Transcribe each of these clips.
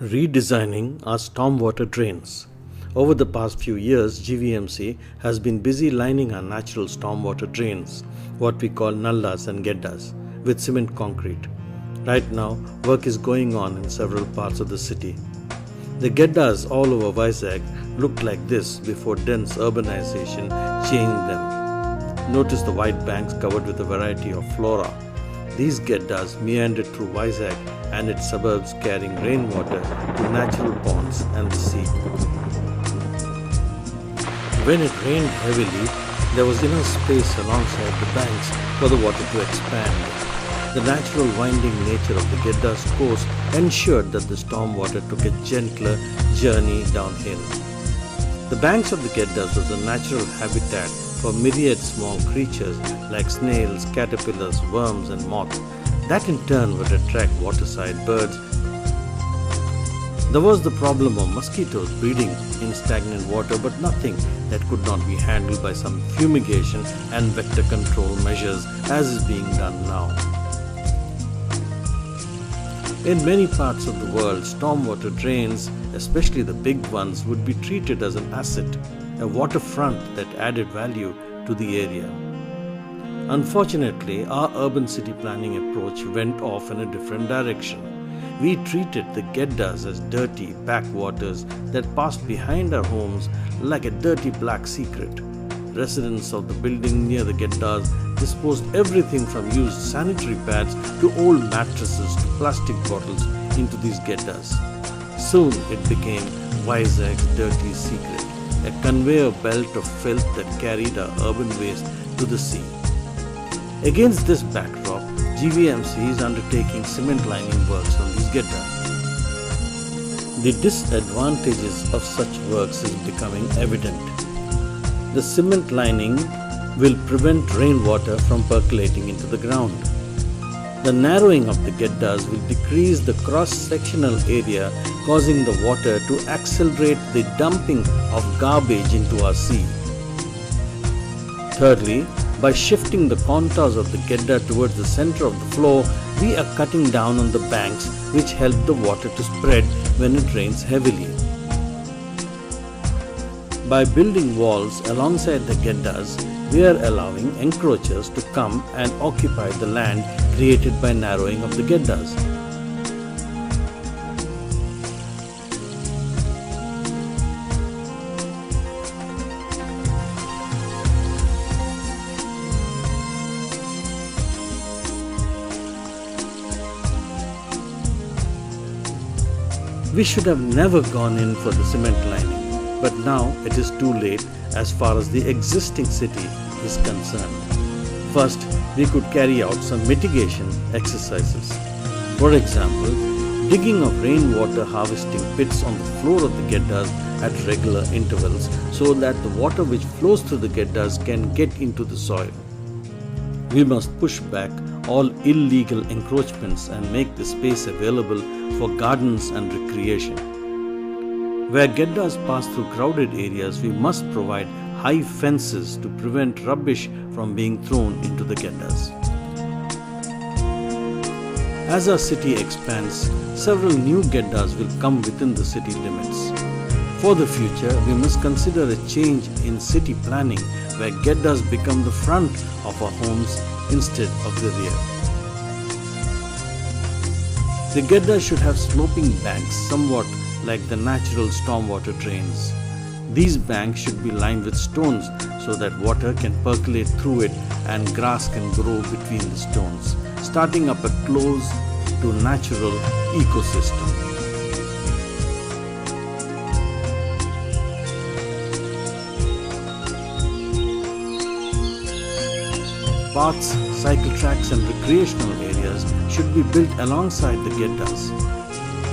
Redesigning our stormwater drains. Over the past few years, GVMC has been busy lining our natural stormwater drains, what we call nallas and geddas, with cement concrete. Right now, work is going on in several parts of the city. The geddas all over Vizag looked like this before dense urbanization changed them. Notice the white banks covered with a variety of flora. These geddas meandered through Vizag and its suburbs, carrying rainwater to natural ponds and the sea. When it rained heavily, there was enough space alongside the banks for the water to expand. The natural winding nature of the Geddas course ensured that the stormwater took a gentler journey downhill. The banks of the Geddas was a natural habitat for myriad small creatures like snails, caterpillars, worms and moths that in turn would attract waterside birds. There was the problem of mosquitoes breeding in stagnant water, but nothing that could not be handled by some fumigation and vector control measures as is being done now. In many parts of the world, stormwater drains, especially the big ones, would be treated as an asset, a waterfront that added value to the area. Unfortunately, our urban city planning approach went off in a different direction. We treated the Geddas as dirty backwaters that passed behind our homes like a dirty black secret. Residents of the building near the Geddas disposed everything from used sanitary pads to old mattresses to plastic bottles into these Geddas. Soon it became Vizag's dirty secret, a conveyor belt of filth that carried our urban waste to the sea. Against this backdrop, GVMC is undertaking cement lining works on these Geddas. The disadvantages of such works is becoming evident. The cement lining will prevent rainwater from percolating into the ground. The narrowing of the Geddas will decrease the cross-sectional area, causing the water to accelerate the dumping of garbage into our sea. Thirdly, by shifting the contours of the Gedda towards the center of the flow, we are cutting down on the banks which help the water to spread when it rains heavily. By building walls alongside the Geddas, we are allowing encroachers to come and occupy the land created by narrowing of the Geddas. We should have never gone in for the cement lining, but now it is too late as far as the existing city is concerned. First, we could carry out some mitigation exercises. For example, digging of rainwater harvesting pits on the floor of the Geddas at regular intervals so that the water which flows through the Geddas can get into the soil. We must push back all illegal encroachments and make the space available for gardens and recreation. Where Geddas pass through crowded areas, we must provide high fences to prevent rubbish from being thrown into the Geddas. As our city expands, several new Geddas will come within the city limits. For the future, we must consider a change in city planning where Geddas become the front of our homes instead of the rear. The Geddas should have sloping banks, somewhat like the natural stormwater drains. These banks should be lined with stones so that water can percolate through it and grass can grow between the stones, starting up a close to natural ecosystem. Paths, cycle tracks and recreational areas should be built alongside the Geddas.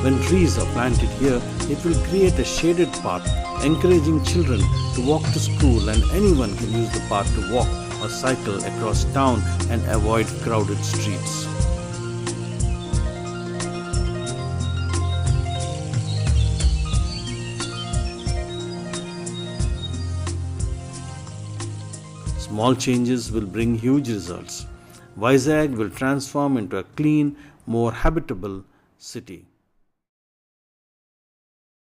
When trees are planted here, it will create a shaded path, encouraging children to walk to school, and anyone can use the path to walk or cycle across town and avoid crowded streets. Small changes will bring huge results. Vizag will transform into a clean, more habitable city.